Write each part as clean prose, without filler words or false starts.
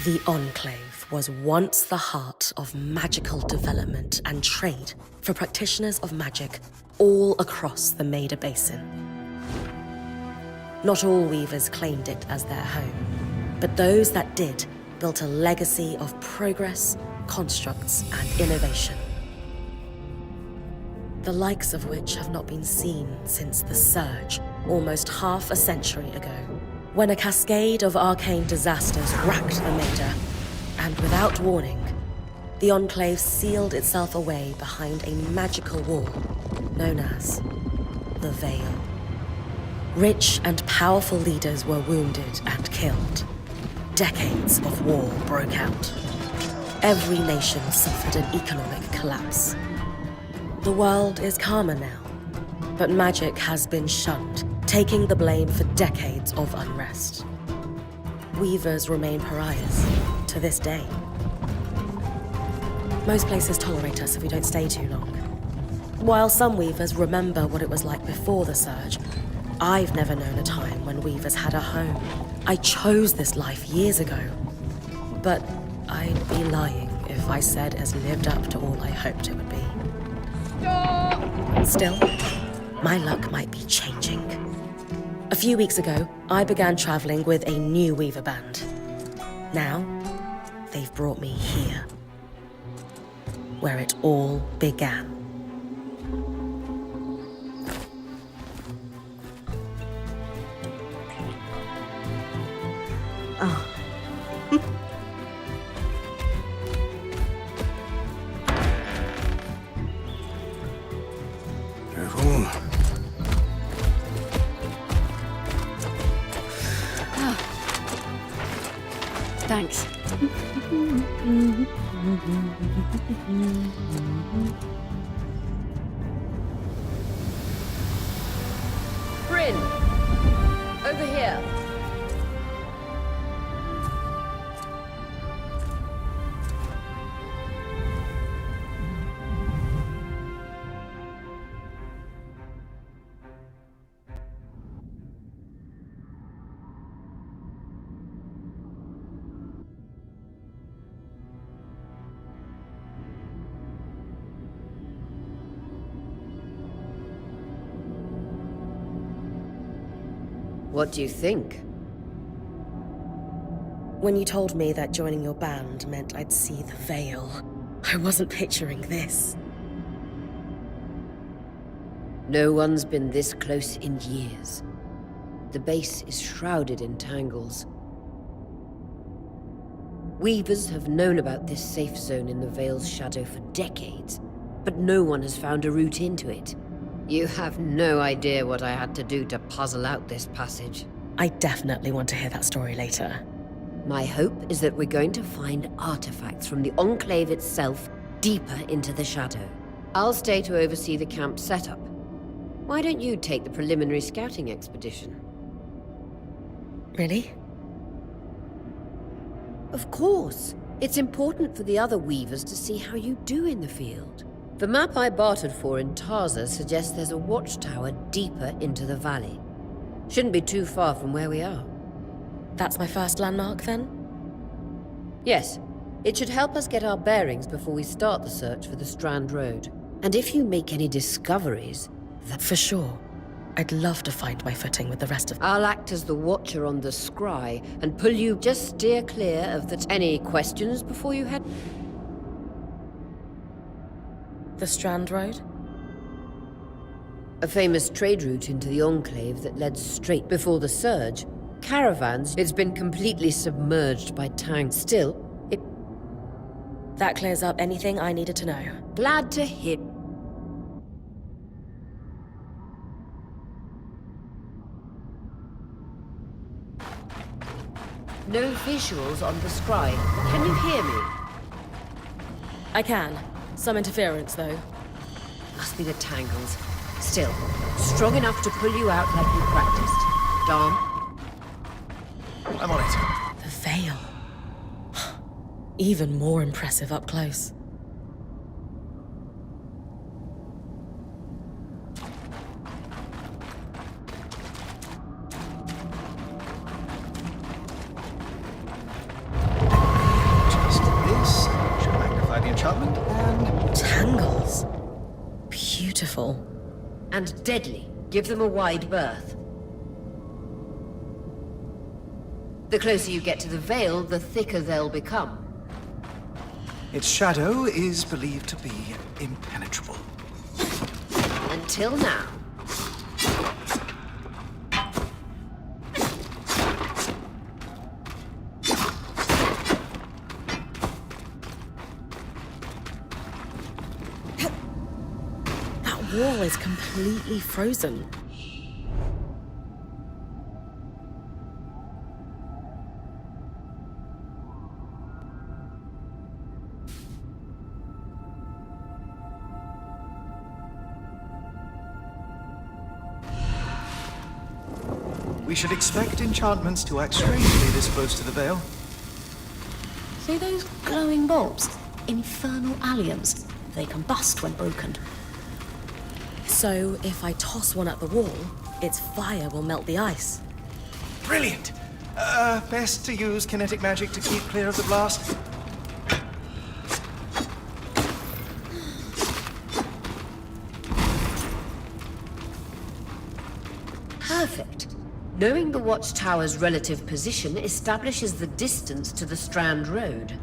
The Enclave was once the heart of magical development and trade for practitioners of magic all across the Maida Basin. Not all weavers claimed it as their home, but those that did built a legacy of progress, constructs, and innovation, the likes of which have not been seen since the Surge almost half a century ago, when a cascade of arcane disasters racked the Maida, and without warning, the Enclave sealed itself away behind a magical wall known as the Veil. Rich and powerful leaders were wounded and killed. Decades of war broke out. Every nation suffered an economic collapse. The world is calmer now, but magic has been shunned, taking the blame for decades of unrest. Weavers remain pariahs to this day. Most places tolerate us if we don't stay too long. While some weavers remember what it was like before the Surge, I've never known a time when weavers had a home. I chose this life years ago, but I'd be lying if I said it's lived up to all I hoped it would be. Still, my luck might be changing. A few weeks ago, I began traveling with a new weaver band. Now, they've brought me here, where it all began. Oh. Careful. Oh. Thanks. Bryn! Over here! What do you think? When you told me that joining your band meant I'd see the Veil, I wasn't picturing this. No one's been this close in years. The base is shrouded in tangles. Weavers have known about this safe zone in the Veil's shadow for decades, but no one has found a route into it. You have no idea what I had to do to puzzle out this passage. I definitely want to hear that story later. My hope is that we're going to find artifacts from the Enclave itself deeper into the shadow. I'll stay to oversee the camp setup. Why don't you take the preliminary scouting expedition? Really? Of course. It's important for the other weavers to see how you do in the field. The map I bartered for in Tarza suggests there's a watchtower deeper into the valley. Shouldn't be too far from where we are. That's my first landmark, then? Yes. It should help us get our bearings before we start the search for the Strand Road. And if you make any discoveries, For sure. I'd love to find my footing with the rest of... I'll act as the watcher on the scry and pull you. Just steer clear of the... Any questions before you head? The Strand Road? A famous trade route into the Enclave that led straight before the Surge. Caravans, it's been completely submerged by tanks. Still, it... That clears up anything I needed to know. Glad to hear. No visuals on the scry. Can you hear me? I can. Some interference, though. Must be the tangles. Still, strong enough to pull you out like you practiced. Dom? I'm on it. The Veil. Even more impressive up close. beautiful. And deadly. Give them a wide berth. The closer you get to the veil, the thicker they'll become. Its shadow is believed to be impenetrable. Until now. That wall is completely frozen. We should expect enchantments to act strangely this close to the veil. See those glowing bulbs? Infernal alliums. They combust when broken. So, if I toss one at the wall, its fire will melt the ice. Brilliant! Best to use kinetic magic to keep clear of the blast. Perfect. Knowing the watchtower's relative position establishes the distance to the Strand Road.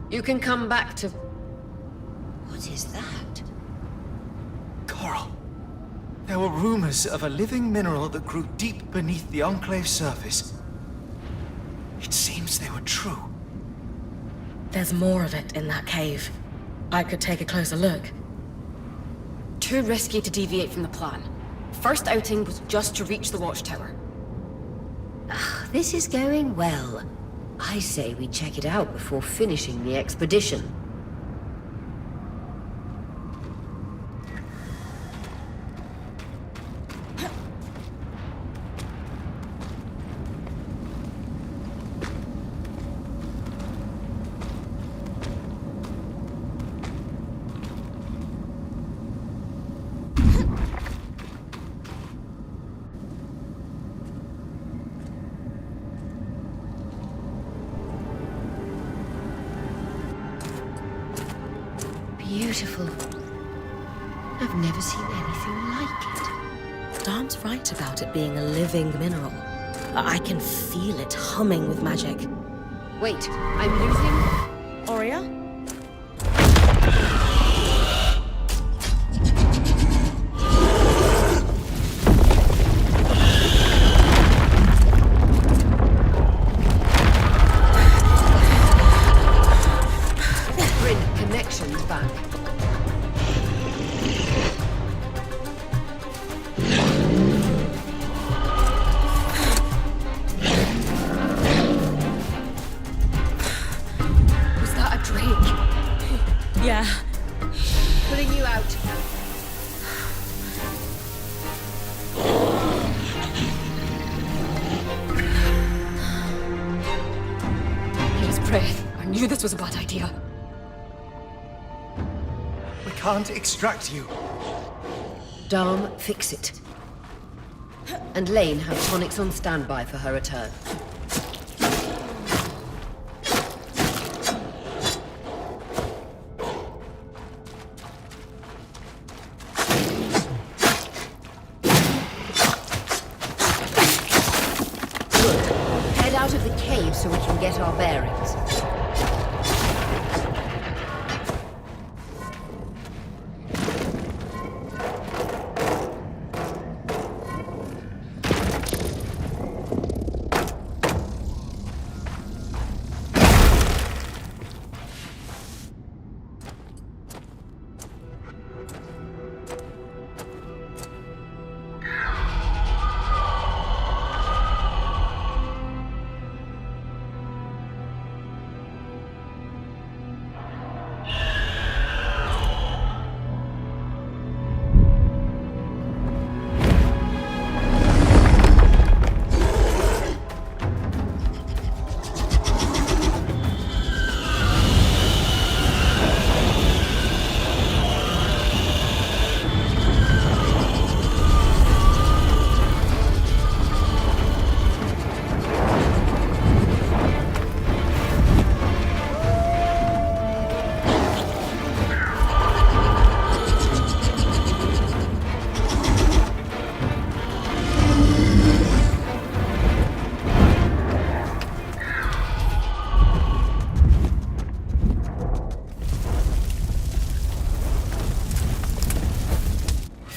You can come back to... What is that? Coral. There were rumors of a living mineral that grew deep beneath the Enclave's surface. It seems they were true. There's more of it in that cave. I could take a closer look. Too risky to deviate from the plan. First outing was just to reach the watchtower. This is going well. I say we check it out before finishing the expedition. Beautiful. I've never seen anything like it. Dan's right about it being a living mineral. I can feel it humming with magic. Wait, I'm losing... Aurea? Bring connections back. Yeah. Pulling you out. Please pray. I knew this was a bad idea. We can't extract you. Dom, fix it. And Lane have tonics on standby for her return. Out of the cave so we can get our bearings.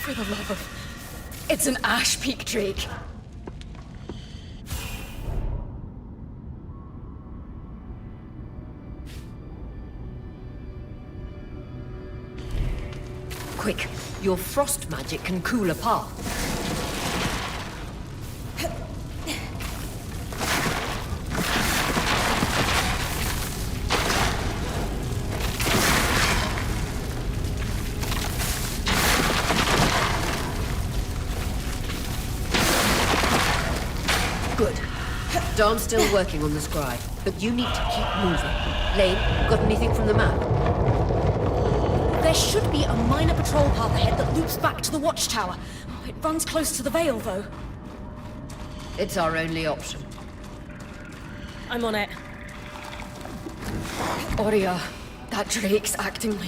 For the love of... It's an ash peak drake. Quick, your frost magic can cool a path. Good. Darn's still working on the scribe, but you need to keep moving. Lane, got anything from the map? There should be a minor patrol path ahead that loops back to the watchtower. Oh, it runs close to the Vale, though. It's our only option. I'm on it. Oria, that drake's acting like...